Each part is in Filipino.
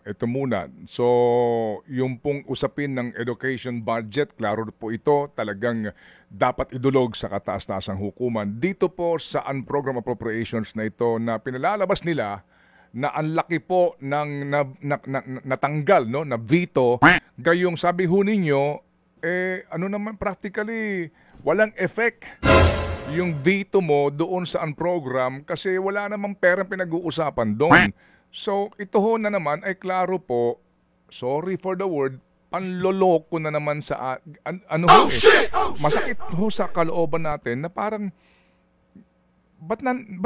Ito muna. So, yung pong usapin ng education budget, klaro po ito, talagang dapat idulog sa kataas-taasang hukuman. Dito po sa unprogram appropriations na ito na pinalalabas nila na ang laki po ng natanggal, no, na veto, gayong sabi ho ninyo, ano naman practically, walang effect yung veto mo doon sa unprogram kasi wala namang perang pinag-uusapan doon. So, ito ho na naman ay klaro po, sorry for the word, panloloko na naman sa, ano ho masakit ho sa kalooban natin na parang, ba't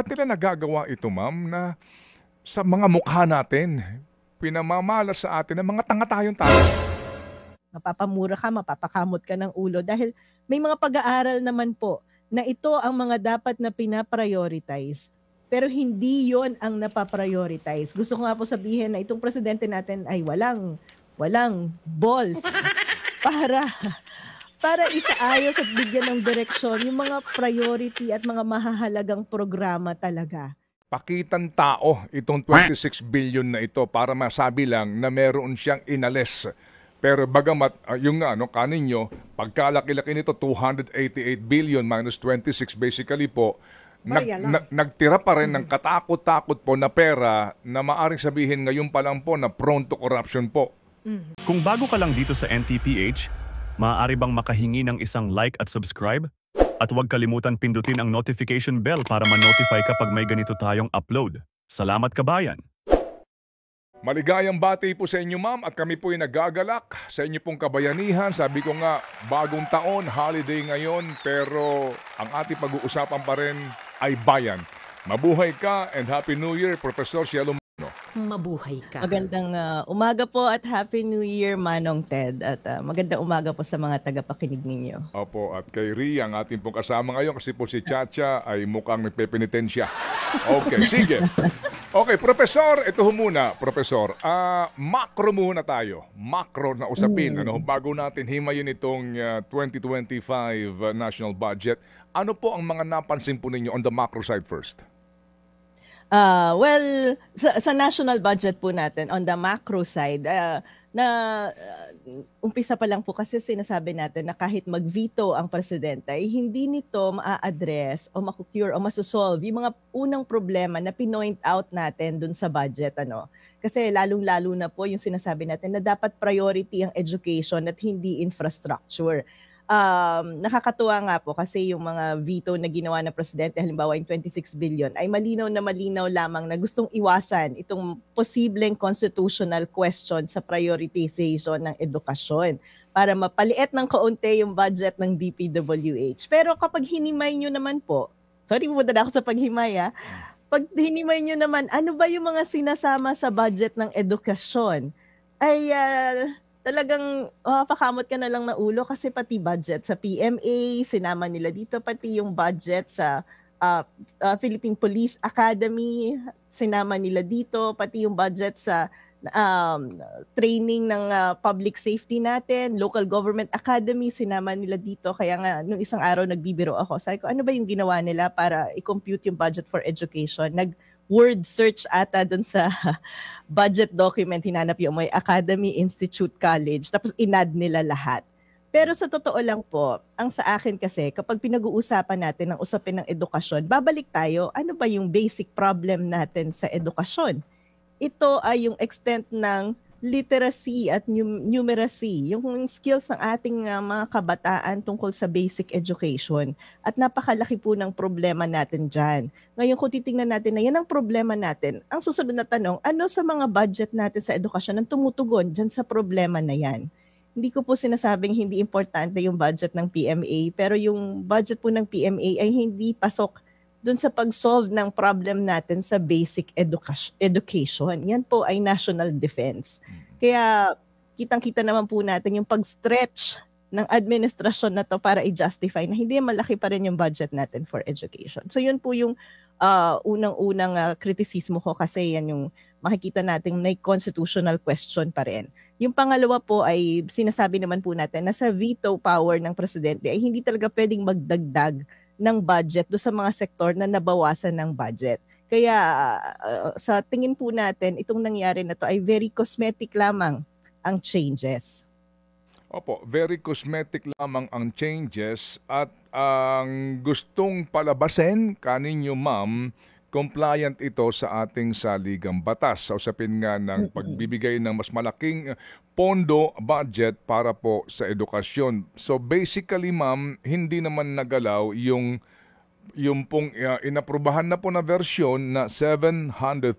nila nagagawa ito, ma'am, na sa mga mukha natin, pinamamalas sa atin na mga tanga tayong tao. Mapapamura ka, mapapakamot ka ng ulo dahil may mga pag-aaral naman po na ito ang mga dapat na pinaprioritize. Pero hindi yon ang napaprioritize. Gusto ko nga po sabihin na itong presidente natin ay walang balls para isaayos at bigyan ng direksyon yung mga priority at mga mahahalagang programa talaga. Pakitang tao itong 26 billion na ito para masabi lang na meron siyang inalis. Pero bagamat yung kaninyo, pagkalaki-laki nito 288 billion minus 26 basically po, nagtira pa rin ng katakot-takot po na pera na maaring sabihin ngayon pa lang po na prone to corruption po. Kung bago ka lang dito sa NTPH, maaari bang makahingi ng isang like at subscribe? At huwag kalimutan pindutin ang notification bell para ma-notify kapag may ganito tayong upload. Salamat kabayan! Maligayang bati po sa inyo, ma'am, at kami po ay nagagalak sa inyo pong kabayanihan. Sabi ko nga, bagong taon, holiday ngayon, pero ang ating pag-uusapan pa rin ay bayan. Mabuhay ka and Happy New Year, Professor Cielo. Mabuhay ka. Magandang umaga po at Happy New Year, Manong Ted. At magandang umaga po sa mga tagapakinig ninyo. Opo, at kay Ria, ang ating pong kasama ngayon kasi po si Chacha ay mukhang nagpepenitensya. Okay, sige. Okay, Professor, ito muna, Professor. Macro muna tayo. Macro na usapin. Bago natin himayin itong 2025 national budget, ano po ang mga napansin po ninyo on the macro side first? Well, sa national budget po natin, on the macro side, umpisa pa lang po kasi sinasabi natin na kahit mag-veto ang presidente, ay hindi nito ma-address o ma-cure o masosolve yung mga unang problema na pinoint out natin dun sa budget. Kasi lalong-lalo na po yung sinasabi natin na dapat priority ang education at hindi infrastructure. Nakakatuwa nga po kasi yung mga veto na ginawa ng presidente, halimbawa yung 26 billion, ay malinaw na malinaw lamang na gustong iwasan itong posibleng constitutional question sa prioritization ng edukasyon para mapaliit ng kaunti yung budget ng DPWH. Pero kapag hinimay nyo naman po, sorry pumunta na ako sa paghimay pag hinimay nyo naman, ano ba yung mga sinasama sa budget ng edukasyon, ay talagang pakamot ka na lang na ulo kasi pati budget sa PMA, sinama nila dito, pati yung budget sa Philippine Police Academy, sinama nila dito, pati yung budget sa training ng public safety natin, local government academy, sinama nila dito. Kaya nga, nung isang araw nagbibiro ako, sabi ko, ano ba yung ginawa nila para i-compute yung budget for education? Word search ata dun sa budget document, hinanap yung may Academy, Institute, College, tapos inad nila lahat. Pero sa totoo lang po, ang sa akin kasi, kapag pinag-uusapan natin ang usapin ng edukasyon, babalik tayo, ano ba yung basic problem natin sa edukasyon? Ito ay yung extent ng literacy at numeracy, yung skills ng ating mga kabataan tungkol sa basic education. At napakalaki po ng problema natin dyan. Ngayon kung titingnan natin na yan ang problema natin, ang susunod na tanong, ano sa mga budget natin sa edukasyon ang tumutugon dyan sa problema na yan? Hindi ko po sinasabing hindi importante yung budget ng PMA, pero yung budget po ng PMA ay hindi pasok dun sa pag-solve ng problem natin sa basic education. Yan po ay national defense. Kaya kitang-kita naman po natin yung pag-stretch ng administrasyon na to para i-justify na hindi malaki pa rin yung budget natin for education. So yun po yung unang-unang kritisismo ko kasi yan yung makikita natin may constitutional question pa rin. Yung pangalawa po ay sinasabi naman po natin na sa veto power ng presidente ay hindi talaga pwedeng magdagdag ng budget do sa mga sektor na nabawasan ng budget. Kaya sa tingin po natin, itong nangyari na to ay very cosmetic lamang ang changes. Opo, very cosmetic lamang ang changes at ang gustong palabasin kaninyo ma'am, compliant ito sa ating saligang batas sa usapin nga ng pagbibigay ng mas malaking pondo, budget para po sa edukasyon. So basically ma'am, hindi naman nagalaw yung pong inaprubahan na po na versyon na 737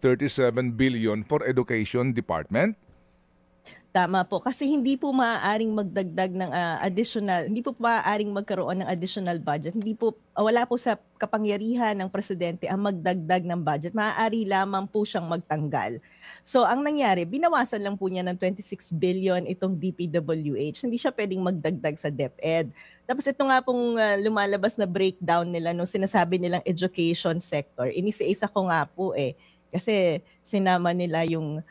billion for Education Department. Tama po. Kasi hindi po maaaring magdagdag ng additional, hindi po maaaring magkaroon ng additional budget. Hindi po, wala po sa kapangyarihan ng presidente ang magdagdag ng budget. Maaari lamang po siyang magtanggal. So ang nangyari, binawasan lang po niya ng 26 billion itong DPWH. Hindi siya pwedeng magdagdag sa DepEd. Tapos ito nga pong lumalabas na breakdown nila nung sinasabi nilang education sector. Inisa-isa ko nga po kasi sinama nila yung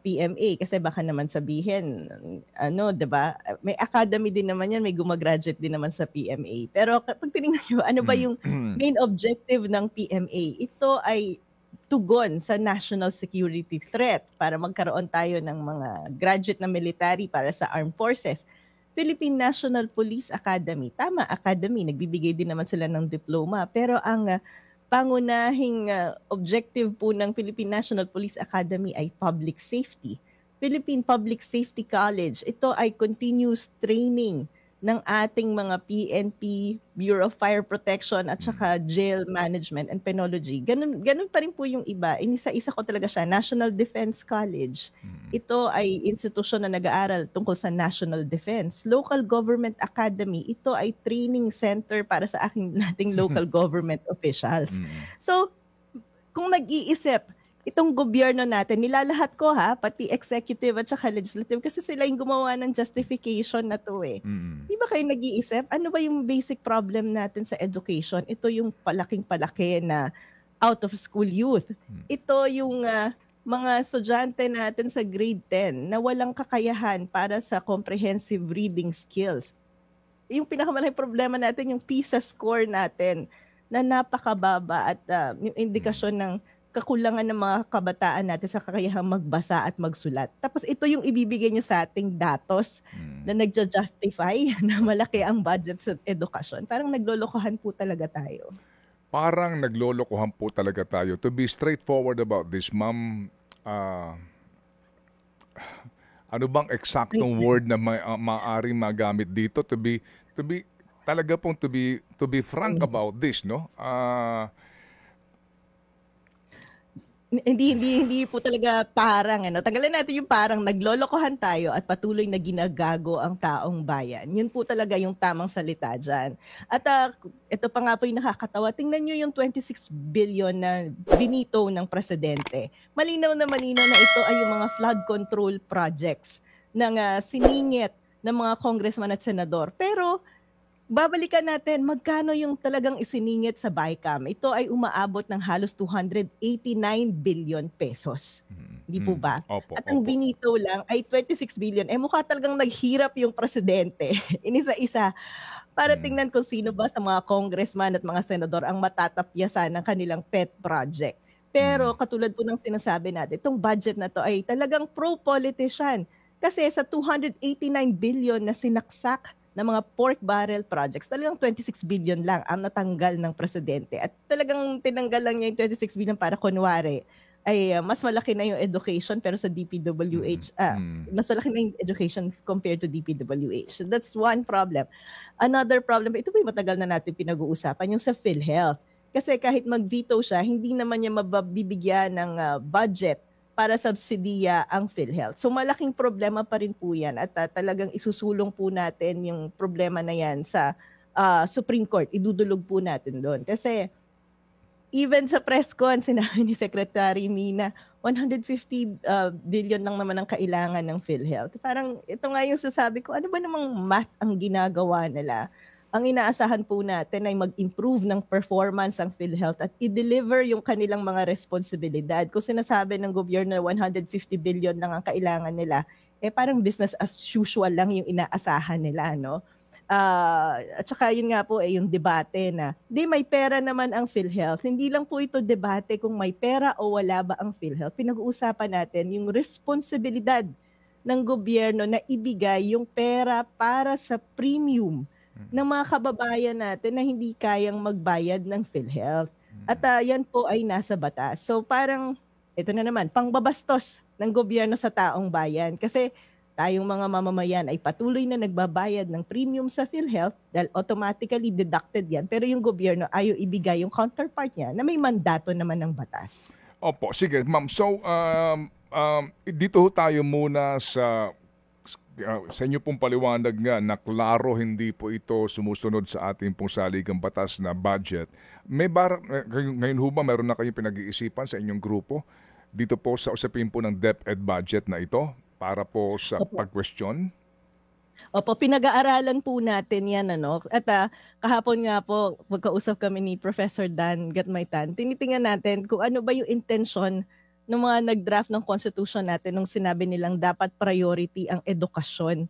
PMA kasi baka naman sabihin, 'di ba? May academy din naman yan, may gumagraduate din naman sa PMA. Pero kapag tinignan niyo, ano ba yung main objective ng PMA? Ito ay tugon sa national security threat para magkaroon tayo ng mga graduate na military para sa armed forces. Philippine National Police Academy, tama, academy, nagbibigay din naman sila ng diploma. Pero ang pangunahing objective po ng Philippine National Police Academy ay public safety. Philippine Public Safety College, ito ay continuous training ng ating mga PNP, Bureau of Fire Protection at saka Jail Management and Penology. Ganun pa rin po yung iba. Inisa-isa ko talaga siya. National Defense College. Ito ay institusyon na nag-aaral tungkol sa national defense. Local Government Academy, ito ay training center para sa nating local government officials. So, kung nag-iisip, itong gobyerno natin, nilalahat ko pati executive at saka legislative kasi sila yung gumawa ng justification na to Di ba kayo nag-iisip? Ano ba yung basic problem natin sa education? Ito yung palaking-palaki na out of school youth. Ito yung mga estudyante natin sa grade 10 na walang kakayahan para sa comprehensive reading skills. Yung pinakamalaking problema natin, yung PISA score natin na napakababa at yung indikasyon ng kakulangan ng mga kabataan natin sa kakayahang magbasa at magsulat. Tapos ito yung ibibigay niyo sa ating datos na nagja-justify na malaki ang budget sa edukasyon. Parang naglolokohan po talaga tayo. Parang naglolokohan po talaga tayo. To be straightforward about this, ma'am, ano bang eksaktong word na maaari magamit dito to be talaga pong to be frank about this, no? Hindi po talaga parang tanggalin natin yung parang naglolokohan tayo at patuloy na ginagago ang taong bayan. Yun po talaga yung tamang salita dyan. At ito pa nga po yung nakakatawa. Tingnan nyo yung 26 billion na binito ng presidente. Malinaw na ito ay yung mga flood control projects ng siningit ng mga congressman at senador. Pero babalikan natin, magkano yung talagang isiningit sa BICAM? Ito ay umaabot ng halos 289 billion pesos. Di po ba? At ang binito lang ay 26 billion. Mukha talagang naghirap yung presidente. Inisa-isa. Para tingnan kung sino ba sa mga congressman at mga senador ang matatapyasan ng kanilang pet project. Pero katulad po ng sinasabi natin, itong budget na to ay talagang pro-politician. Kasi sa 289 billion na sinaksak ng mga pork barrel projects, talagang 26 billion lang ang natanggal ng presidente. At talagang tinanggal lang niya yung 26 billion para kunwari ay mas malaki na yung education pero sa DPWH, mas malaki na yung education compared to DPWH. So that's one problem. Another problem, ito po yung matagal na natin pinag-uusapan, yung sa PhilHealth. Kasi kahit mag-veto siya, hindi naman niya mabibigyan ng budget para subsidiya ang PhilHealth. So malaking problema pa rin po yan at talagang isusulong po natin yung problema na yan sa Supreme Court. Idudulog po natin doon. Kasi even sa press con, sinabi ni Secretary Mina, 150 billion lang naman ang kailangan ng PhilHealth. Parang ito nga yung sasabi ko, ano ba namang math ang ginagawa nila? Ang inaasahan po natin ay mag-improve ng performance ang PhilHealth at i-deliver yung kanilang mga responsibilidad. Kung sinasabi ng gobyerno na 150 billion lang ang kailangan nila, parang business as usual lang yung inaasahan nila, no? At saka yun nga po yung debate na, may pera naman ang PhilHealth. Hindi lang po ito debate kung may pera o wala ba ang PhilHealth. Pinag-uusapan natin yung responsibilidad ng gobyerno na ibigay yung pera para sa premium ng mga kababayan natin na hindi kayang magbayad ng PhilHealth. At yan po ay nasa batas. So parang, ito na naman, pangbabastos ng gobyerno sa taong bayan. Kasi tayong mga mamamayan ay patuloy na nagbabayad ng premium sa PhilHealth dahil automatically deducted yan. Pero yung gobyerno ayaw ibigay yung counterpart niya na may mandato naman ng batas. Opo, sige ma'am. So, dito tayo muna sa inyo pong paliwanag nga na klaro hindi po ito sumusunod sa ating pong saligang batas na budget. Ngayon ho ba meron na kayong pinag-iisipan sa inyong grupo dito po sa usapin po ng DepEd budget na ito? Para po sa pag-question? Opo, pinag-aaralan po natin yan. At kahapon nga po, magkausap kami ni Professor Dan Gatmaytan, tinitingnan natin kung ano ba yung intention ng mga nag-draft ng Constitution natin nung sinabi nilang dapat priority ang edukasyon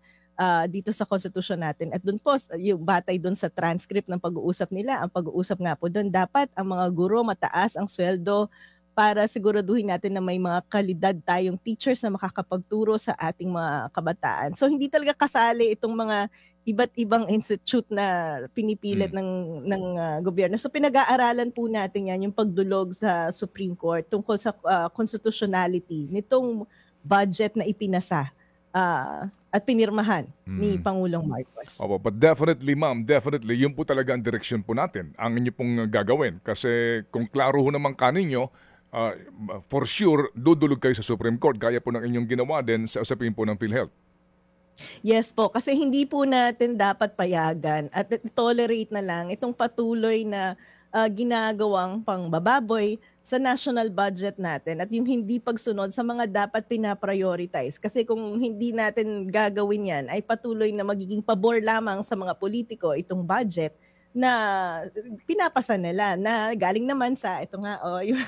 dito sa Constitution natin. At doon po, yung batay doon sa transcript ng pag-uusap nila, ang pag-uusap nga po doon, dapat ang mga guro mataas ang sweldo para siguraduhin natin na may mga kalidad tayong teachers na makakapagturo sa ating mga kabataan. So hindi talaga kasali itong mga iba't ibang institute na pinipilit ng gobyerno. So pinag-aaralan po natin yan, yung pagdulog sa Supreme Court tungkol sa constitutionality nitong budget na ipinasa at pinirmahan ni Pangulong Marcos. Opo, but definitely ma'am, definitely yun po talaga ang direksyon po natin, ang inyo pong gagawin. Kasi kung klaro ho naman kaninyo, for sure, dudulog kayo sa Supreme Court gaya po ng inyong ginawa din sa usapin po ng PhilHealth. Yes po, kasi hindi po natin dapat payagan at tolerate na lang itong patuloy na ginagawang pangbababoy sa national budget natin at yung hindi pagsunod sa mga dapat pinaprioritize. Kasi kung hindi natin gagawin yan, ay patuloy na magiging pabor lamang sa mga politiko itong budget na pinapasa nila na galing naman sa ito nga yung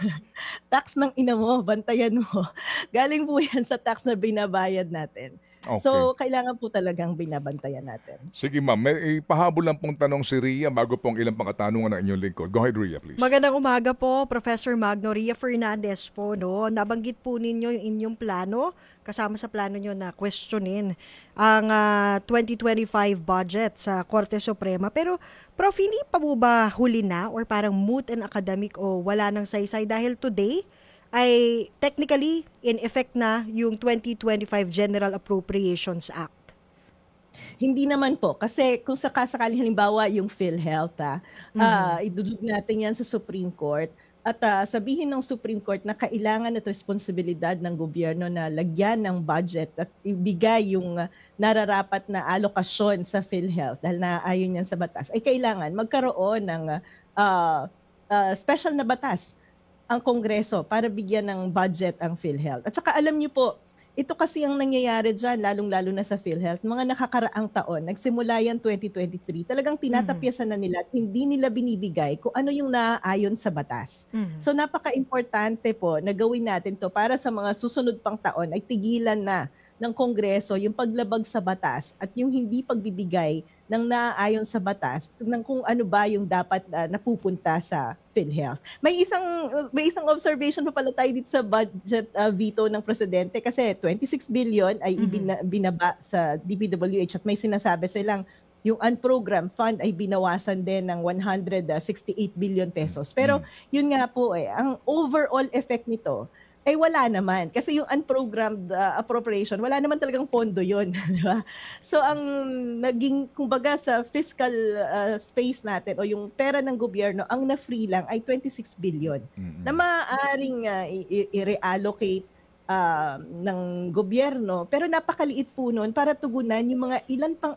tax ng ina mo, bantayan mo. Galing po yan sa tax na binabayad natin. Okay. So, kailangan po talagang binabantayan natin. Sige ma'am, may pahabol lang pong tanong si Ria bago pong ilang pang katanungan ng inyong lingkod. Go ahead Ria, please. Magandang umaga po, Professor Magno. Ria Fernandez po. Nabanggit po ninyo yung inyong plano, kasama sa plano nyo na questionin ang 2025 budget sa Korte Suprema. Pero, Prof, hindi pa po ba huli na or parang moot and academic o wala nang saysay dahil today ay technically in effect na yung 2025 General Appropriations Act? Hindi naman po. Kasi kung sakasakali halimbawa yung PhilHealth, idudulog natin yan sa Supreme Court at sabihin ng Supreme Court na kailangan at responsibilidad ng gobyerno na lagyan ng budget at ibigay yung nararapat na alokasyon sa PhilHealth dahil naayon yan sa batas, ay kailangan magkaroon ng special na batas ang Kongreso para bigyan ng budget ang PhilHealth. At saka alam niyo po, ito kasi ang nangyayari dyan, lalong-lalo na sa PhilHealth, mga nakakaraang taon, nagsimula yan 2023, talagang tinatapyasan na nila at hindi nila binibigay kung ano yung naaayon sa batas. So napaka-importante po na gawin natin to para sa mga susunod pang taon ay tigilan na ng Kongreso yung paglabag sa batas at yung hindi pagbibigay ng naaayon sa batas ng kung ano ba yung dapat napupunta sa PhilHealth. May isang observation pa pala tayo dito sa budget veto ng presidente kasi 26 billion ay binaba sa DPWH at may sinasabi silang yung unprogrammed fund ay binawasan din ng 168 billion pesos. Pero yun nga po ang overall effect nito ay wala naman. Kasi yung unprogrammed appropriation, wala naman talagang pondo yun. Diba? So ang naging, kumbaga sa fiscal space natin o yung pera ng gobyerno, ang na-free lang ay 26 billion na maaaring i-reallocate ng gobyerno. Pero napakaliit po nun para tugunan yung mga ilan pang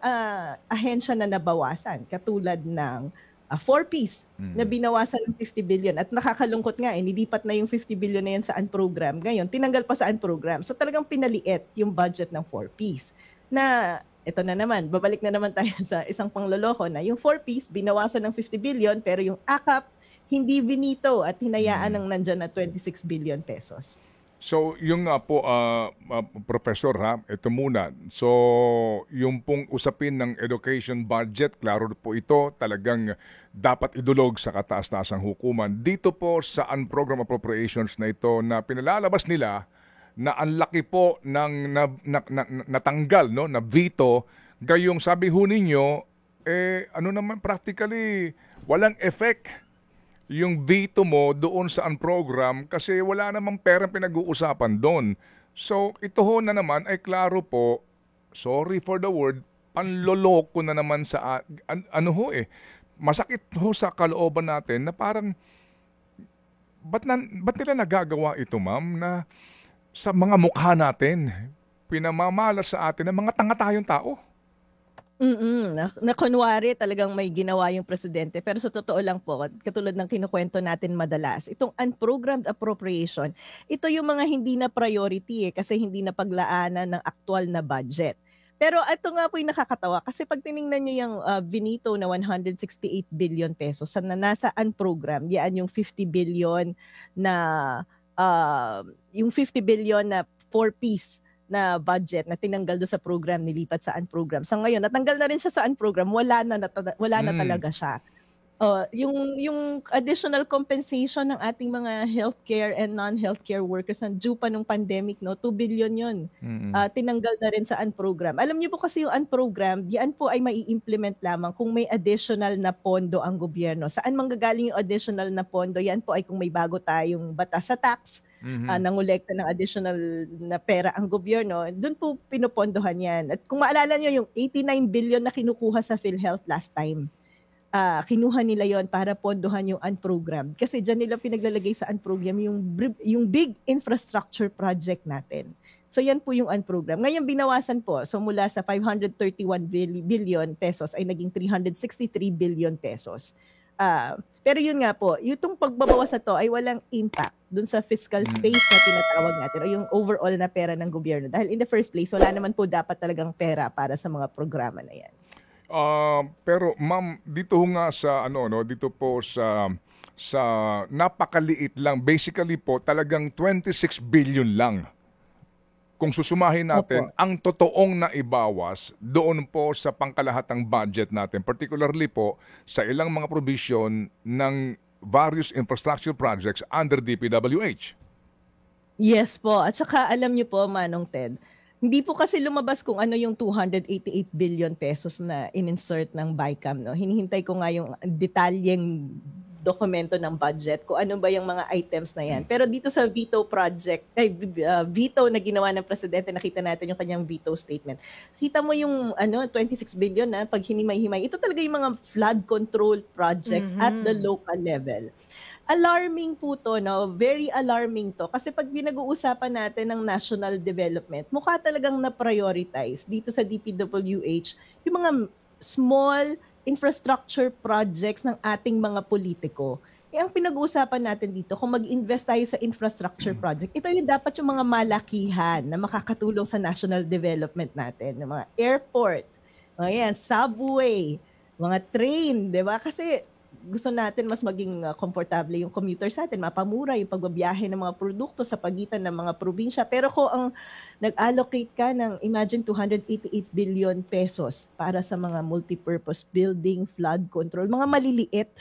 ahensya na nabawasan. Katulad ng 4Ps na binawasan ng 50 billion. At nakakalungkot nga, nilipat na yung 50 billion na yan sa unprogram. Ngayon, tinanggal pa sa unprogram. So talagang pinaliit yung budget ng 4Ps. Na, ito na naman, babalik na naman tayo sa isang pangloloko na yung 4Ps, binawasan ng 50 billion, pero yung AKAP, hindi vinito at hinayaan ng nandyan na 26 billion pesos. So, yung nga po, Professor, ha, ito muna. So, yung pong usapin ng education budget, klaro po ito, talagang dapat idulog sa kataas-taasang hukuman. Dito po sa unprogram appropriations na ito na pinalalabas nila na ang laki po ng natanggal, no, na veto, gayong sabi ho ninyo, ano naman practically, walang effect yung veto mo doon sa program kasi wala namang perang pinag-uusapan doon. So, ito ho na naman ay klaro po, sorry for the word, panloloko na naman sa, masakit ho sa kalooban natin na parang, ba't nila nagagawa ito, ma'am, na sa mga mukha natin, pinamamalas sa atin ng mga tanga tayong tao? Na kunwari talagang may ginawa yung presidente. Pero sa totoo lang po, katulad ng kinukwento natin madalas, itong unprogrammed appropriation, ito yung mga hindi na priority kasi hindi na paglaanan ng aktual na budget. Pero ito nga po yung nakakatawa kasi pag tiningnan nyo yung vinito na 168 billion pesos na nasa unprogrammed, yan yung 50 billion na yung 50 billion na 4-piece na budget na tinanggal do sa program, nilipat sa unprogram. Sa ngayon, natanggal na rin siya sa unprogram, wala na talaga siya. Yung additional compensation ng ating mga healthcare and non-healthcare workers na due pa nung pandemic, no, 2 billion yun. Tinanggal na rin sa unprogram. Alam niyo po kasi yung unprogram, yan po ay mai-implement lamang kung may additional na pondo ang gobyerno. Saan manggagaling yung additional na pondo? Yan po ay kung may bago tayong batas sa tax, nangolekta ng additional na pera ang gobyerno, doon po pinupondohan yan. At kung maalala nyo, yung 89 billion na kinukuha sa PhilHealth last time, kinuha nila yon para pondohan yung unprogrammed. Kasi dyan nila pinaglalagay sa unprogrammed yung big infrastructure project natin. So yan po yung unprogrammed. Ngayon binawasan po. So mula sa 531 billion pesos ay naging 363 billion pesos. Pero yun nga po, yung pagbabawas na to ay walang impact dun sa fiscal space na tinatawag natin o yung overall na pera ng gobyerno. Dahil in the first place, wala naman po dapat talagang pera para sa mga programa na yan. Pero ma'am, dito nga sa dito po sa napakaliit lang. Basically po, talagang 26 billion lang. Kung susumahin natin, ang totoong naibawas doon po sa pangkalahatang budget natin, particularly po sa ilang mga provision ng various infrastructure projects under DPWH. Yes po. At saka alam niyo po, Manong Ted, hindi po kasi lumabas kung ano yung 288 billion pesos na in-insert ng BICAM. No? Hinihintay ko nga yung detalyeng dokumento ng budget, kung ano ba yung mga items na yan. Pero dito sa veto project, veto na ginawa ng presidente, nakita natin yung kanyang veto statement. Kita mo yung 26 billion na pag hinimay-himay. Ito talaga yung mga flood control projects at the local level. Alarming po to, no? Very alarming to. Kasi pag pinag-uusapan natin ng national development, mukha talagang na-prioritize dito sa DPWH yung mga small infrastructure projects ng ating mga politiko. Ang pinag-uusapan natin dito, kung mag-invest tayo sa infrastructure project, ito yung dapat yung mga malakihan na makakatulong sa national development natin. Yung mga airport, subway, mga train, di ba? Kasi gusto natin mas maging komportable yung commuter sa atin, mapamura yung pagbabiyahe ng mga produkto sa pagitan ng mga probinsya. Pero kung ang nag-allocate ka ng, imagine, 288 billion pesos para sa mga multipurpose building, flood control, mga maliliit,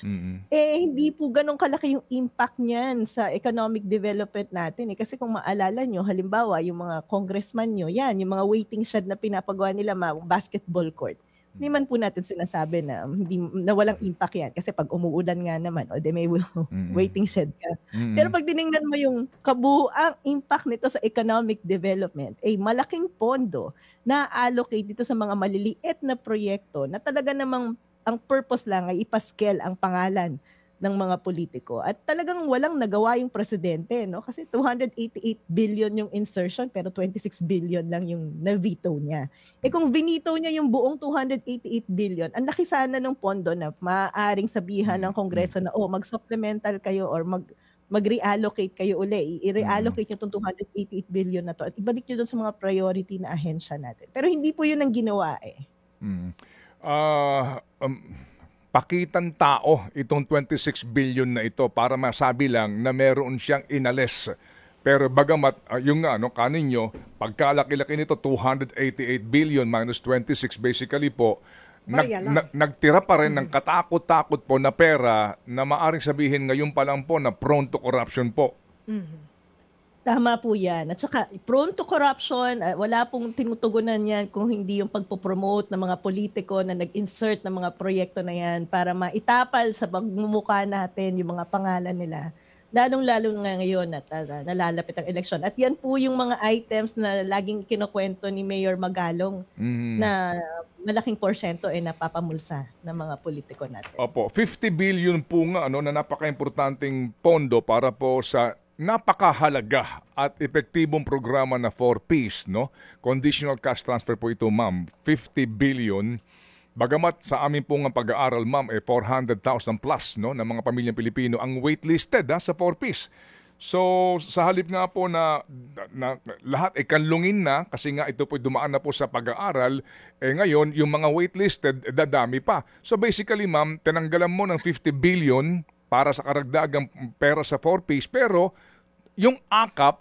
hindi po ganun kalaki yung impact niyan sa economic development natin. Kasi kung maalala nyo, halimbawa, yung mga congressman nyo, yan, yung mga waiting shed na pinapagawa nila, basketball court. Hindi man po natin sinasabi na walang impact yan. Kasi pag umuulan nga naman, may waiting shed ka. Pero pag tinignan mo yung kabuuang impact nito sa economic development, malaking pondo na allocate dito sa mga maliliit na proyekto na talaga namang ang purpose lang ay ipascale ang pangalan ng mga politiko. At talagang walang nagawa yung presidente, no? Kasi 288 billion yung insertion pero 26 billion lang yung na-veto niya. Kung vinito niya yung buong 288 billion, ang laki sana ng pondo na maaaring sabihan ng Kongreso na mag-supplemental kayo or mag-reallocate kayo uli. I-reallocate nyo itong 288 billion na to at ibalik nyo doon sa mga priority na ahensya natin. Pero hindi po yun ang ginawa Pakitang tao itong 26 billion na ito para masabi lang na meron siyang inalis Pero bagamat yung nga kaninyo, pagkalaki-laki nito 288 billion minus 26 basically po, Barya lang. nagtira pa rin ng katakot-takot po na pera na maaring sabihin ngayon pa lang po na prone to corruption po. Tama po yan. At saka, prone to corruption, wala pong tinutugunan yan kung hindi yung pagpopromote ng mga politiko na nag-insert ng mga proyekto na yan para maitapal sa pagmumukha natin yung mga pangalan nila. Lalong-lalo nga ngayon at nalalapit ang eleksyon. At yan po yung mga items na laging kinukwento ni Mayor Magalong na malaking porsyento ay napapamulsa ng mga politiko natin. Opo, 50 billion po nga na napaka-importanting pondo para po sa napakahalaga at epektibong programa na 4Ps, no? Conditional cash transfer po ito, ma'am. 50 billion. Bagamat sa amin pong pag-aaral, ma'am, 400,000 plus ng mga pamilyang Pilipino ang waitlisted sa 4Ps. So, sa halip nga po na lahat ay kanlungin na kasi nga ito po dumaan na po sa pag-aaral, ngayon yung mga waitlisted dadami pa. So basically, ma'am, tinanggalan mo ng 50 billion para sa karagdagang pera sa 4Ps, pero yung akap,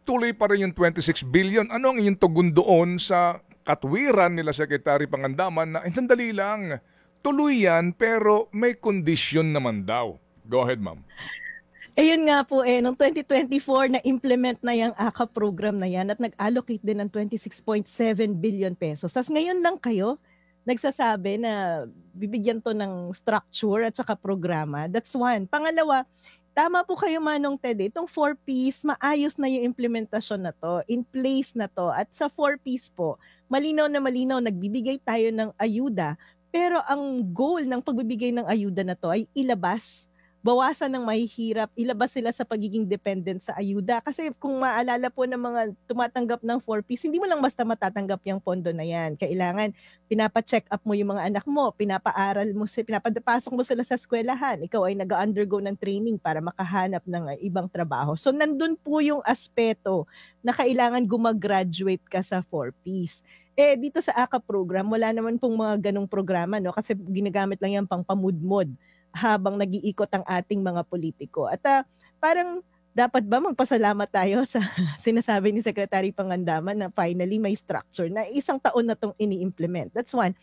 tuloy pa rin yung 26 billion. Ano ang iyong tugon doon sa katwiran nila Secretary Pangandaman na sandali lang, tuloy yan pero may kondisyon naman daw? Go ahead, ma'am. Ayun nga po noong 2024 na-implement na yung AKAP program na yan at nag-allocate din ng 26.7 billion pesos. Tapos ngayon lang kayo nagsasabi na bibigyan to ng structure at saka programa. That's one. Pangalawa, tama po kayo, Manong Ted. Itong 4Ps, maayos na yung implementasyon na to, in place na to. At sa 4Ps po, malinaw na malinaw, nagbibigay tayo ng ayuda. Pero ang goal ng pagbibigay ng ayuda na to ay ilabas, bawasan ng mahihirap, ilabas sila sa pagiging dependent sa ayuda. Kasi kung maalala po ng mga tumatanggap ng 4Ps, hindi mo lang basta matatanggap yung pondo na yan. Kailangan pinapa-check up mo yung mga anak mo, pinapaaral mo, pinapadapasok mo sila sa eskwelahan. Ikaw ay nag-undergo ng training para makahanap ng ibang trabaho. So nandun po yung aspeto na kailangan gumagraduate ka sa 4Ps. Dito sa AKAP program, wala naman pong mga ganong programa, no? Kasi ginagamit lang yan pang pamudmod habang nag-iikot ang ating mga politiko. At parang dapat ba magpasalamat tayo sa sinasabi ni Secretary Pangandaman na finally may structure na isang taon na itong ini-implement. That's one.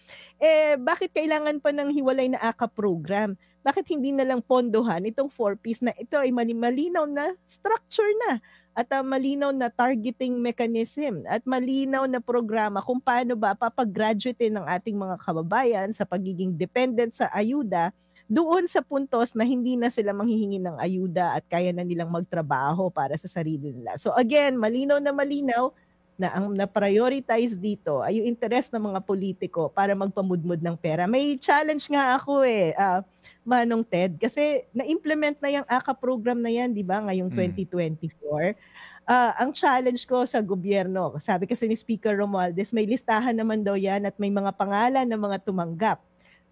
Bakit kailangan pa ng hiwalay na AKAP program? Bakit hindi na lang pondohan itong 4Ps na ito ay malinaw na structure na at malinaw na targeting mechanism at malinaw na programa kung paano ba papag-graduate ng ating mga kababayan sa pagiging dependent sa ayuda doon sa puntos na hindi na sila manghihingi ng ayuda at kaya na nilang magtrabaho para sa sarili nila. So again, malinaw na ang na-prioritize dito ay yung interest ng mga politiko para magpamudmod ng pera. May challenge nga ako Manong Ted, kasi na-implement na yung AKAP program na yan, di ba, ngayong 2024. Ang challenge ko sa gobyerno, sabi kasi ni Speaker Romualdez, may listahan naman daw yan at may mga pangalan ng mga tumanggap.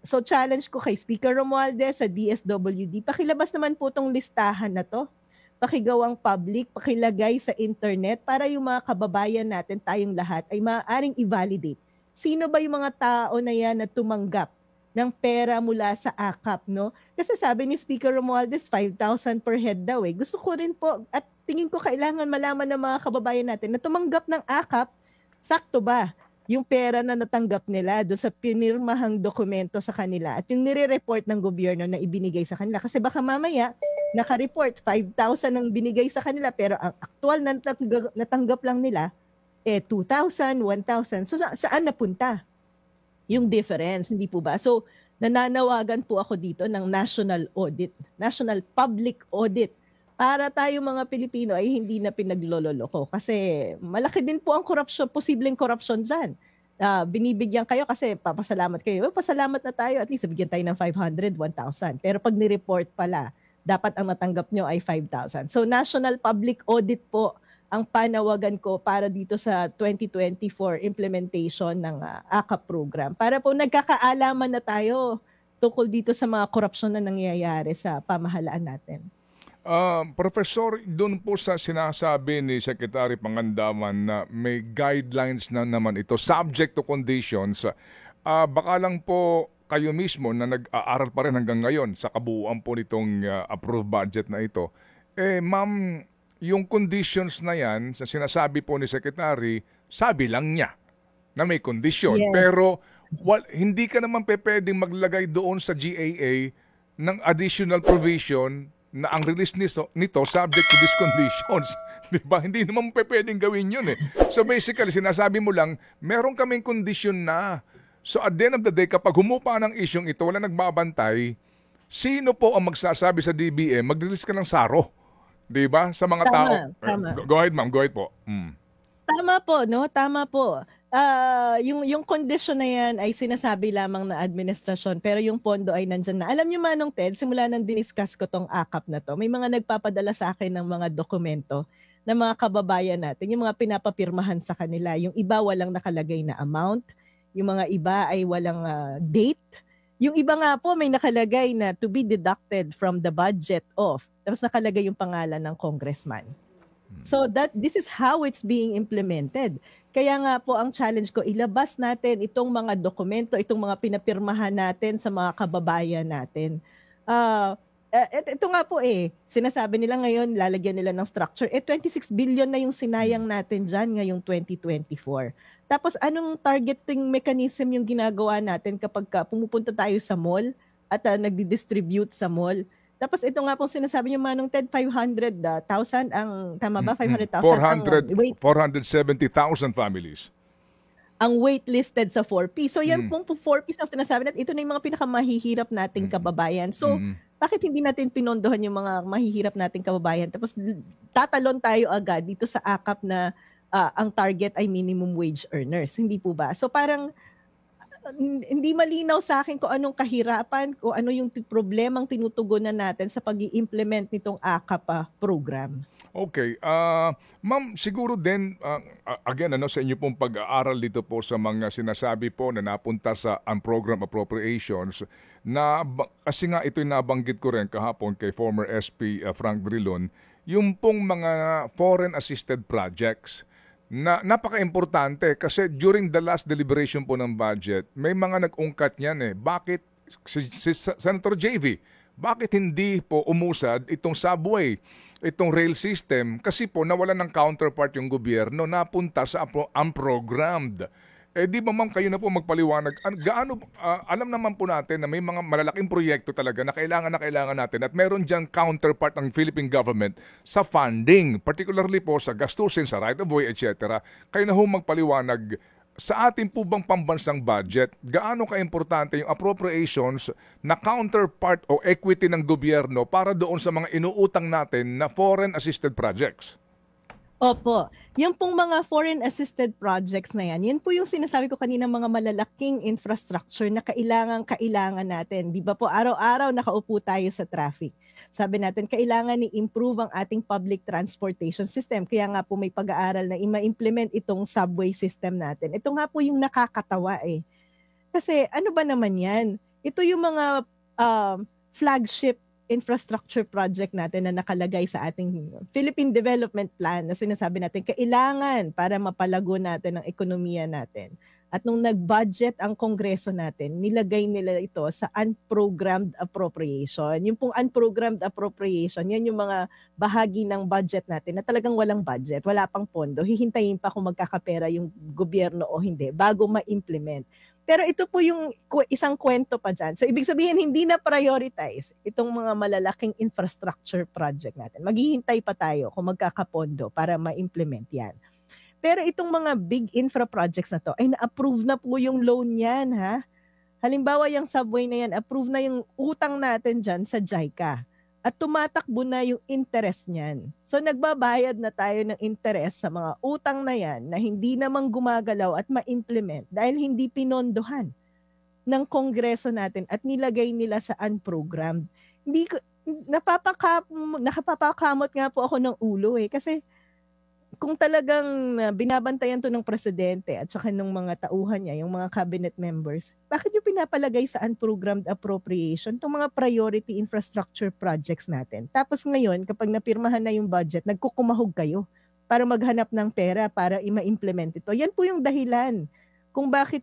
So challenge ko kay Speaker Romualdez sa DSWD, pakilabas naman po tong listahan na to. Pakigawang public, pakilagay sa internet para yung mga kababayan natin, tayong lahat, ay maaaring i-validate. Sino ba yung mga tao na yan na tumanggap ng pera mula sa AKAP, no? Kasi sabi ni Speaker Romualdez, 5,000 per head daw. Gusto ko rin po, at tingin ko kailangan malaman ng mga kababayan natin na tumanggap ng AKAP, sakto ba yung pera na natanggap nila doon sa pinirmahang dokumento sa kanila at yung nire-report ng gobyerno na ibinigay sa kanila. Kasi baka mamaya, naka-report 5,000 ang binigay sa kanila pero ang aktual na natanggap lang nila, 2,000, 1,000. So saan napunta yung difference? Hindi po ba? So nananawagan po ako dito ng national audit, national public audit, para tayo mga Pilipino ay hindi na pinaglololoko. Kasi malaki din po ang corruption, posibleng corruption dyan. Binibigyan kayo kasi papasalamat kayo. Pasalamat na tayo, at least bigyan tayo ng 500, 1,000. Pero pag ni-report pala, dapat ang natanggap nyo ay 5,000. So national public audit po ang panawagan ko para dito sa 2024 implementation ng AKAP program. Para po nagkakaalaman na tayo tungkol dito sa mga korupsyon na nangyayari sa pamahalaan natin. Professor, doon po sa sinasabi ni Secretary Pangandaman na may guidelines na naman ito, subject to conditions, baka lang po kayo mismo na nag-aaral pa rin hanggang ngayon sa kabuuan po nitong approved budget na ito, ma'am, yung conditions na yan, sa sinasabi po ni Secretary, sabi lang niya na may kondisyon. Yes. Pero hindi ka naman pwedeng maglagay doon sa GAA ng additional provision na ang release nito subject to these conditions. Diba? Hindi naman pwedeng gawin yun eh. So basically, sinasabi mo lang, meron kaming kondisyon na. So at the end of the day, kapag humupa ng isyong ito, wala nagbabantay, sino po ang magsasabi sa DBM, mag-release ka ng SARO? Diba? Sa mga Tama, tao. tama. Go ahead, ma'am. Go ahead po. Tama po, no? Tama po. Yung condition na yan ay sinasabi lamang na administrasyon, pero yung pondo ay nandyan na. Alam niyo, Manong Ted, simula nang diniscuss ko tong AKAP na to, may mga nagpapadala sa akin ng mga dokumento ng mga kababayan natin, yung mga pinapapirmahan sa kanila. Yung iba walang nakalagay na amount, yung mga iba ay walang date. Yung iba nga po may nakalagay na to be deducted from the budget of, tapos nakalagay yung pangalan ng congressman. So this is how it's being implemented. Kaya nga po ang challenge ko, ilabas natin itong mga dokumento, itong mga pinapirmahan natin sa mga kababayan natin. Ito nga po sinasabi nila ngayon, lalagyan nila ng structure. 26 billion na yung sinayang natin dyan ngayong 2024. Tapos anong targeting mechanism yung ginagawa natin kapag pumupunta tayo sa mall at nagdi-distribute sa mall? Tapos ito nga pong sinasabi niyo, Manong Ted, 500,000 ang, tama ba? 500,000 470,000 families. Ang waitlisted sa 4P. So yan pong 4P ang sinasabi natin, ito na yung mga pinakamahihirap nating kababayan. So bakit hindi natin pinondohan yung mga mahihirap nating kababayan? Tapos tatalon tayo agad dito sa AKAP na ang target ay minimum wage earners. Hindi po ba? So parang hindi malinaw sa akin kung anong kahirapan, kung ano yung problemang tinutugunan natin sa pag-i-implement nitong AKAP program. Okay. Ma'am, siguro din, again, sa inyo pong pag-aaral dito po sa mga sinasabi po na napunta sa program appropriations, kasi nga ito'y nabanggit ko rin kahapon kay former SP Frank Drilon, yung pong mga foreign assisted projects, na napaka-importante kasi during the last deliberation po ng budget, may mga nag-ungkat niyan Bakit si Senator JV, bakit hindi po umusad itong subway, itong rail system? Kasi po nawalan ng counterpart yung gobyerno, napunta sa unprogrammed. Di ba ma'am, kayo na po magpaliwanag, alam naman po natin na may mga malalaking proyekto talaga na kailangan natin at meron dyan counterpart ng Philippine government sa funding, particularly po sa gastusin, sa right-of-way, etc. Kayo na po magpaliwanag, sa ating po bang pambansang budget, gaano ka-importante yung appropriations na counterpart o equity ng gobyerno para doon sa mga inuutang natin na foreign assisted projects? Opo. Yung pong mga foreign-assisted projects na yan, yun po yung sinasabi ko kanina, mga malalaking infrastructure na kailangan natin. Di ba po, araw-araw nakaupo tayo sa traffic. Sabi natin, kailangan i-improve ang ating public transportation system. Kaya nga po may pag-aaral na i-implement itong subway system natin. Ito nga po yung nakakatawa Kasi ano ba naman yan? Ito yung mga flagship infrastructure project natin na nakalagay sa ating Philippine Development Plan na sinasabi natin kailangan para mapalago natin ang ekonomiya natin. At nung nag-budget ang Kongreso natin, nilagay nila ito sa unprogrammed appropriation. Yung pong unprogrammed appropriation, yan yung mga bahagi ng budget natin na talagang walang budget, wala pang pondo. Hihintayin pa kung magkakapera yung gobyerno o hindi bago ma-implement. Pero ito po yung isang kwento pa dyan. So ibig sabihin, hindi na prioritize itong mga malalaking infrastructure project natin. Maghihintay pa tayo kung magkakapondo para ma-implement yan. Pero itong mga big infra projects na to, ay na-approve na po yung loan yan, ha? Halimbawa, yung subway na yan, approve na yung utang natin dyan sa JICA. At tumatakbo na yung interest niyan. So nagbabayad na tayo ng interest sa mga utang na yan na hindi namang gumagalaw at ma-implement dahil hindi pinondohan ng Kongreso natin at nilagay nila sa unprogrammed. Nakapapakamot nga po ako ng ulo kasi kung talagang binabantayan to ng presidente at saka ng mga tauhan niya, yung mga cabinet members, bakit yung pinapalagay sa unprogrammed appropriation itong mga priority infrastructure projects natin? Tapos ngayon, kapag napirmahan na yung budget, nagkukumahog kayo para maghanap ng pera para i-implement ito. Yan po yung dahilan kung bakit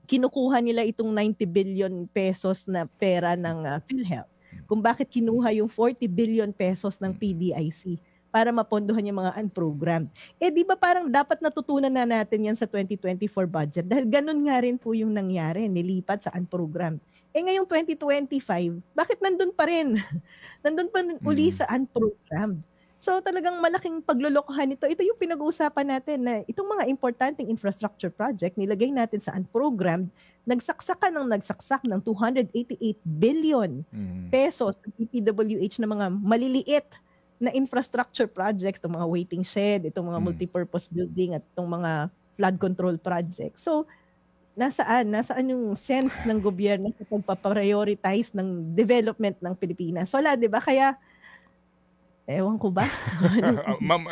kinukuha nila itong 90 billion pesos na pera ng PhilHealth. Kung bakit kinuha yung 40 billion pesos ng PDIC para mapondohan yung mga unprogrammed. Di ba parang dapat natutunan na natin yan sa 2024 budget dahil ganun nga rin po yung nangyari, nilipat sa unprogrammed. Ngayong 2025, bakit nandun pa rin? Nandun pa uli sa unprogrammed. So talagang malaking paglolokohan ito. Ito yung pinag-uusapan natin na itong mga importanteng infrastructure project, nilagay natin sa unprogrammed, nagsaksak ng 288 billion pesos sa DPWH na mga maliliit na infrastructure projects, itong mga waiting shed, itong mga multipurpose building at itong mga flood control projects. So nasaan yung sense ng gobyerno sa pagpaprioritize ng development ng Pilipinas? Wala, 'di ba? Kaya ewan ko ba? Ma'am,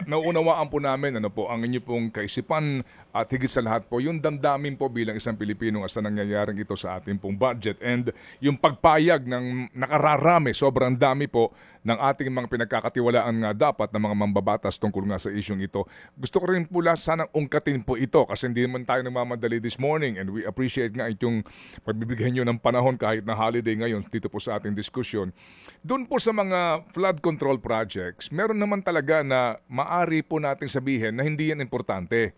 naunawaan po namin ang inyo pong kaisipan at higit sa lahat po, yung damdamin po bilang isang Pilipino sa nangyayaring ito sa ating pong budget and yung pagpayag ng nakararami, sobrang dami po ng ating mga pinagkakatiwalaan nga dapat ng mga mambabatas tungkol nga sa isyong ito. Gusto ko rin po sanang ungkatin po ito kasi hindi naman tayo nagmamadali this morning and we appreciate nga itong pagbibigyan nyo ng panahon kahit na holiday ngayon dito po sa ating diskusyon. Doon po sa mga flood control projects, meron naman talaga na maari po natin sabihin na hindi yan importante.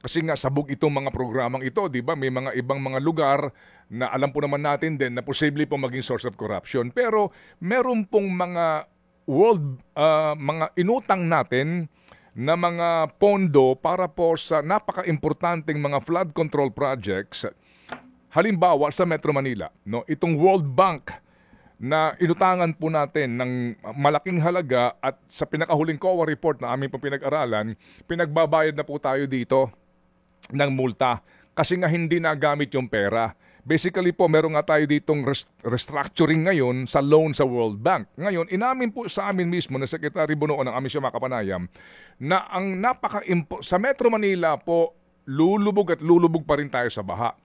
Kasi nga sabog itong mga programang ito, di ba? May mga ibang mga lugar na alam po naman natin din na posible po maging source of corruption. Pero meron pong mga mga inutang natin na mga pondo para po sa napaka-importanting mga flood control projects. Halimbawa sa Metro Manila, no? Itong World Bank na inutangan po natin ng malaking halaga at sa pinakahuling COA report na aming pong pinag-aralan, pinagbabayad na po tayo dito ng multa kasi nga hindi nagamit yung pera. Basically po, meron nga tayo ditong restructuring ngayon sa loan sa World Bank. Ngayon, inamin po sa amin mismo na Secretary Bonoan ng aming siya makapanayam na ang sa Metro Manila po, lulubog pa rin tayo sa baha.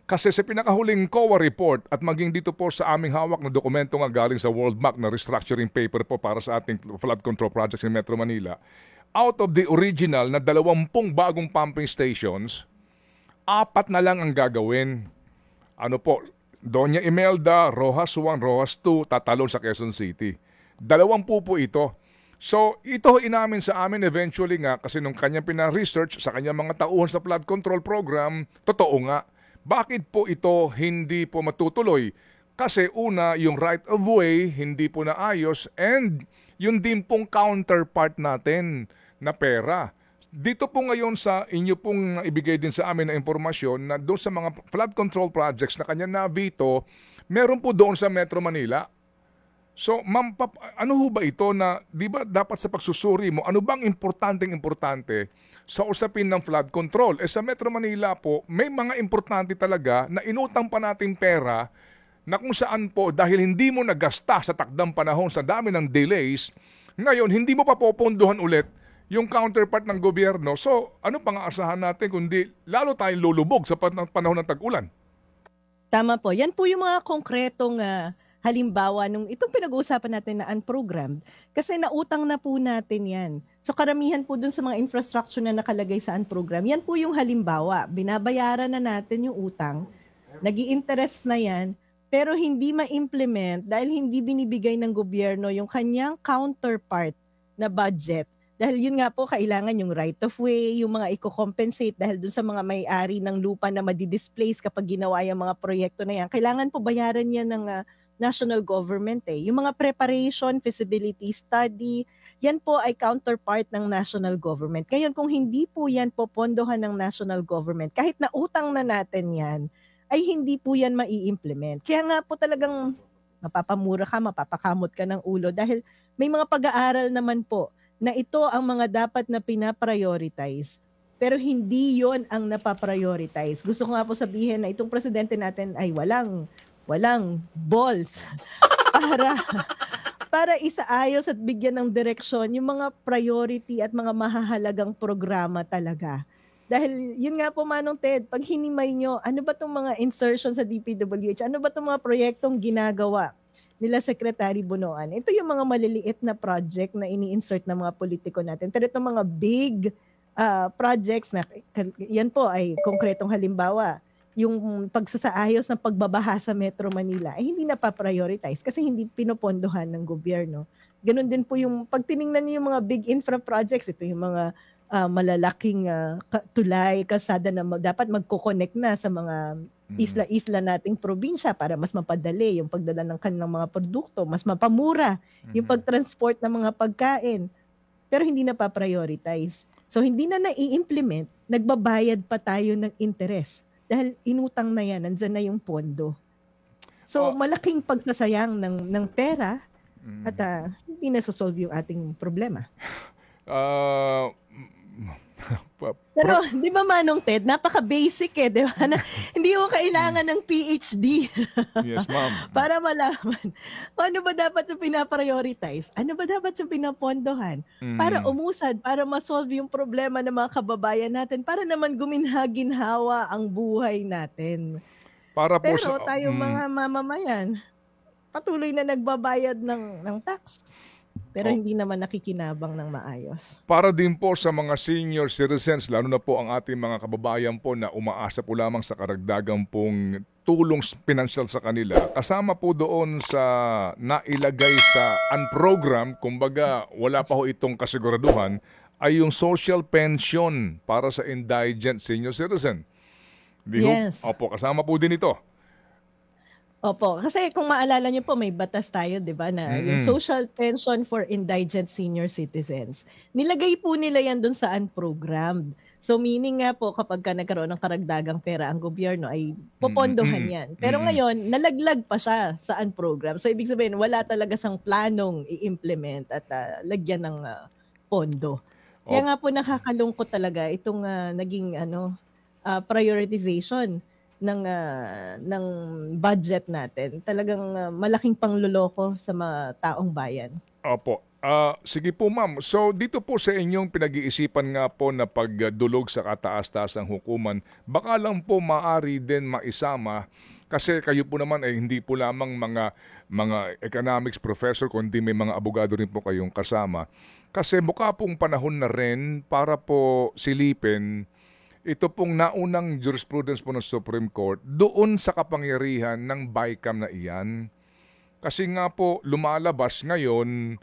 Kasi sa pinakahuling COA report at maging dito po sa aming hawak na dokumento nga galing sa World Bank na restructuring paper po para sa ating flood control projects in Metro Manila, out of the original na 20 bagong pumping stations, 4 na lang ang gagawin. Ano po, Doña Imelda, Rojas 1, Rojas 2, tatalon sa Quezon City. 20 po ito. So, ito inamin sa amin eventually nga kasi nung kanyang pina-research sa kanyang mga tauhan sa flood control program, totoo nga. Bakit po ito hindi po matutuloy? Kasi una, yung right of way hindi po naayos and yun din pong counterpart natin na pera. Dito po ngayon sa inyo pong ibigay din sa amin na informasyon na doon sa mga flood control projects na kanya na-veto, meron po doon sa Metro Manila. So, ma'am, ano ho ba ito na, di ba dapat sa pagsusuri mo, ano bang importante sa usapin ng flood control? Sa Metro Manila po, may mga importante talaga na inutang pa nating pera na kung saan po dahil hindi mo nagasta sa takdang panahon sa dami ng delays, ngayon hindi mo pa popondohan ulit yung counterpart ng gobyerno. So, ano pang aasahan natin kundi lalo tayong lulubog sa panahon ng tag-ulan? Tama po. Yan po yung mga konkretong halimbawa nung itong pinag-uusapan natin na unprogrammed kasi nautang na po natin yan. So karamihan po dun sa mga infrastructure na nakalagay sa unprogrammed, yan po yung halimbawa. Binabayaran na natin yung utang, nag-i-interest na yan, pero hindi ma-implement dahil hindi binibigay ng gobyerno yung kanyang counterpart na budget. Dahil yun nga po, kailangan yung right of way, yung mga i-compensate dahil dun sa mga may-ari ng lupa na madi-displace kapag ginawa yung mga proyekto na yan. Kailangan po bayaran yan ng national government Yung mga preparation, feasibility study, yan po ay counterpart ng national government. Ngayon, kung hindi po yan popondohan ng national government, kahit na utang na natin yan, ay hindi po yan mai-implement. Kaya nga po talagang mapapamura ka, mapapakamot ka ng ulo dahil may mga pag-aaral naman po na ito ang mga dapat na pinaprioritize. Pero hindi yon ang napaprioritize. Gusto ko nga po sabihin na itong presidente natin ay walang balls para isaayos at bigyan ng direksyon yung mga priority at mga mahahalagang programa talaga. Dahil yun nga po Manong Ted, pag hinimay nyo, ano ba itong mga insertion sa DPWH? Ano ba itong mga proyektong ginagawa nila Secretary Bonoan? Ito yung mga maliliit na project na ini-insert ng mga politiko natin. Pero itong mga big projects na yan po ay konkretong halimbawa. Yung pagsasaayos ng pagbabaha sa Metro Manila ay hindi na pa-prioritize kasi hindi pinopondohan ng gobyerno Ganun din po yung pag tiningnan niyo yung mga big infra projects, ito yung mga malalaking tulay, kalsada na dapat magko-connect na sa mga isla-isla nating probinsya para mas mapadali yung pagdala ng kanilang mga produkto, mas mapamura yung pag-transport ng mga pagkain. Pero hindi na pa-prioritize. So hindi na nai-implement, nagbabayad pa tayo ng interest. Dahil inutang na yan, nandyan na yung pondo. So malaking pagsasayang ng pera at hindi na sosolve yung ating problema. Pero di ba Manong Ted, napaka-basic di ba? Hindi mo kailangan ng PhD. Yes, ma'am. Para malaman kung ano ba dapat yung pinaprioritize, ano ba dapat yung pinapondohan, para umusad, para masolve yung problema ng mga kababayan natin, para naman guminha-ginhawa ang buhay natin. Pero tayo mga mamamayan, patuloy na nagbabayad ng tax. Pero hindi naman nakikinabang ng maayos. Para din po sa mga senior citizens, lalo na po ang ating mga kababayan po na umaasa po lamang sa karagdagang pong tulong pinansyal sa kanila, kasama po doon sa nailagay sa unprogram, kumbaga wala pa ho itong kasiguraduhan, ay yung social pension para sa indigent senior citizen. Yes. Opo, kasama po din ito. Opo, kasi kung maalala niyo po, may batas tayo, di ba, na yung social pension for indigent senior citizens. Nilagay po nila yan dun sa unprogrammed. So meaning nga po, kapag ka nagkaroon ng karagdagang pera ang gobyerno, ay popondohan yan. Pero ngayon, nalaglag pa siya sa unprogrammed. So ibig sabihin, wala talaga siyang planong i-implement at lagyan ng pondo. Kaya nga po nakakalungkot talaga itong naging prioritization ng budget natin. Talagang malaking pangloloko sa mga taong bayan. Opo. Sige po ma'am. So dito po sa inyong pinag-iisipan nga po na pagdulog sa kataas-taasang hukuman, baka lang po maaari din maisama, kasi kayo po naman ay hindi po lamang mga economics professor, kundi may mga abogado rin po kayong kasama. Kasi mukha pong panahon na rin para po silipin ito pong naunang jurisprudence po ng Supreme Court doon sa kapangyarihan ng BICAM na iyan. Kasi nga po lumalabas ngayon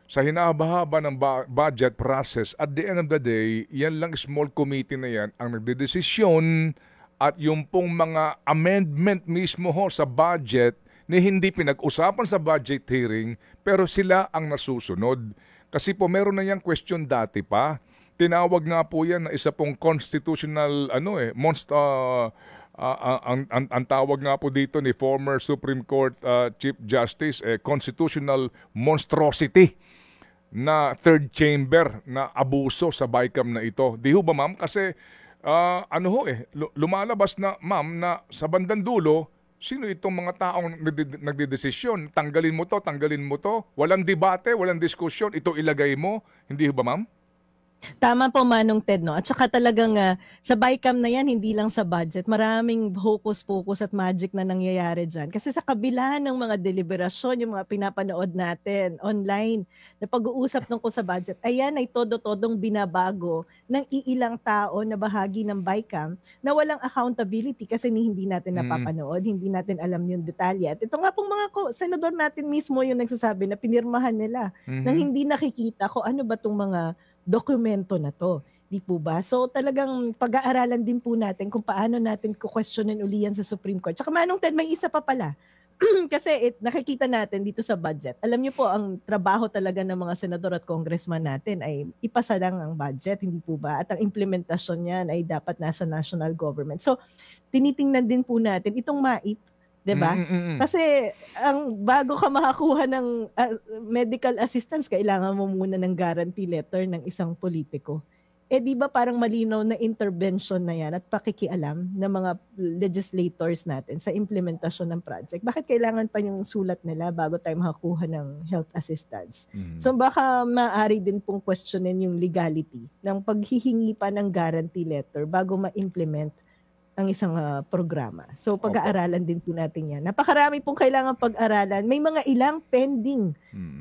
sa hinahaba-haba ng budget process, at the end of the day, yan lang small committee na yan ang nagdedesisyon, at yung pong mga amendment mismo ho sa budget ni hindi pinag-usapan sa budget hearing, pero sila ang nasusunod. Kasi po meron na yung question dati pa. Tinawag nga po yan na isa pong constitutional ang tawag nga po dito ni former Supreme Court Chief Justice constitutional monstrosity na third chamber na abuso sa BICAM na ito. Di ho ba ma'am? Kasi lumalabas na ma'am na sa bandang dulo, sino itong mga taong nagdedesisyon? Tanggalin mo to, walang debate, walang diskusyon, ito ilagay mo. Hindi ho ba ma'am? Tama po Manong Ted, no? At saka talagang sa BICAM na yan, hindi lang sa budget, maraming hocus-pocus at magic na nangyayari dyan. Kasi sa kabila ng mga deliberasyon, yung mga pinapanood natin online na pag-uusap tungkol sa budget, ayan ay todo-todong binabago ng iilang tao na bahagi ng BICAM na walang accountability kasi hindi natin napapanood, hindi natin alam yung detalye. At ito nga pong mga senador natin mismo yung nagsasabi na pinirmahan nila nang hindi nakikita ko ano ba itong mga dokumento na to. Di po ba? So talagang pag-aaralan din po natin kung paano natin kukwestiyonin uli yan sa Supreme Court. Tsaka Manong Ted, may isa pa pala. Kasi nakikita natin dito sa budget. Alam niyo po, ang trabaho talaga ng mga senador at congressman natin ay ipasa lang ang budget, hindi po ba? At ang implementasyon niyan ay dapat nasa national government. So tinitingnan din po natin itong MAIP, 'di ba? Kasi bago ka makakuha ng medical assistance, kailangan mo muna ng guarantee letter ng isang politiko. Di ba parang malinaw na intervention na yan at pakikialam ng mga legislators natin sa implementasyon ng project. Bakit kailangan pa yung sulat nila bago tayo makakuha ng health assistance? So baka maaari din pong questionin yung legality ng paghihingi pa ng guarantee letter bago ma-implement ang isang programa. So pag-aaralan din po natin yan. Napakarami pong kailangan pag-aralan. May mga ilang pending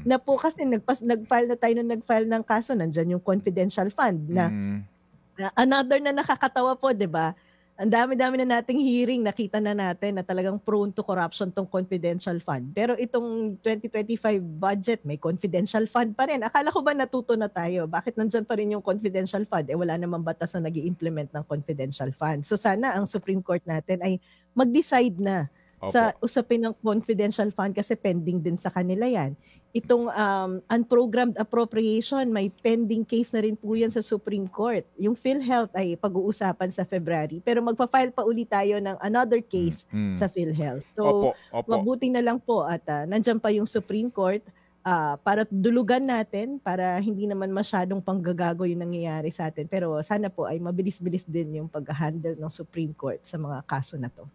na po kasi nag-file na tayo ng kaso. Nandyan yung confidential fund na another na nakakatawa po, di ba? Ang dami-dami na nating hearing, nakita na natin na talagang prone to corruption tong confidential fund. Pero itong 2025 budget, may confidential fund pa rin. Akala ko ba natuto na tayo? Bakit nandyan pa rin yung confidential fund? Wala namang batas na nag-i-implement ng confidential fund. So sana ang Supreme Court natin ay mag-decide na sa usapin ng confidential fund kasi pending din sa kanila yan. Itong unprogrammed appropriation, may pending case na rin po yan sa Supreme Court. Yung PhilHealth ay pag-uusapan sa February, pero magpa-file pa ulit tayo ng another case sa PhilHealth. So, mabuti na lang po at nandyan pa yung Supreme Court para dulugan natin, para hindi naman masyadong panggagago yung nangyayari sa atin. Pero sana po ay mabilis-bilis din yung pag-handle ng Supreme Court sa mga kaso na to.